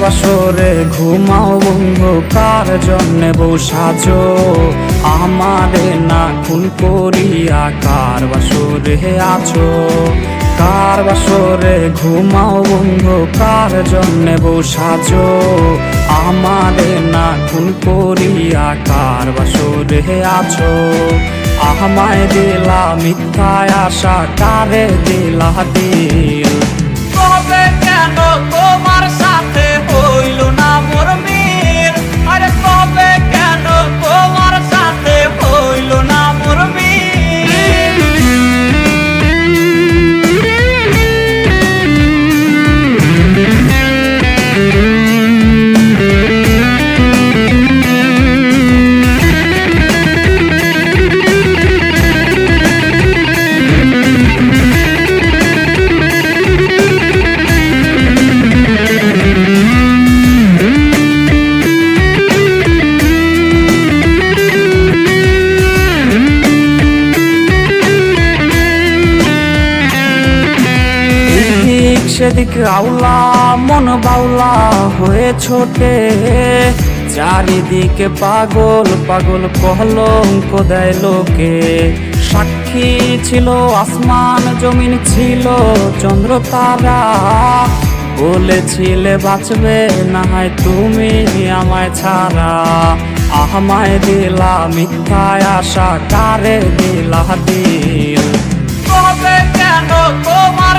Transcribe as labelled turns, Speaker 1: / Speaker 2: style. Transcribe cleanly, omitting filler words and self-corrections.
Speaker 1: বাসরে ঘুমাও বন্ধু, কার জন্যে বউ সাজো আমারে না খুন করিয়া? কার বাসরে আছো? কার বাসরে ঘুমাও বন্ধু, কার জন্যে বউ সাজো আমারে না খুন করিয়া? কার বাসরে আছো? আমায় দিলা মিথ্যায় আশা, কারে দিলা দিল?
Speaker 2: তবে কেন তোমার সাথে হইল না মোর মিল? আরে তবে কেন তোমার সাথে হইল না মোর মিল?
Speaker 1: সেদিক আউলা মন বাউলা হয়ে ছোটে, চারিদিকে পাগল পাগল কলঙ্ক দেয় লোকে। সাক্ষী ছিল আসমান জমিন, ছিল চন্দ্র তারা, বলেছিলে বাঁচবে না হয় তুমি আমায় ছাড়া। আমায় দিলা মিথ্যায় আশা, কারে দিলা দিল?
Speaker 2: তবে কেন তোমার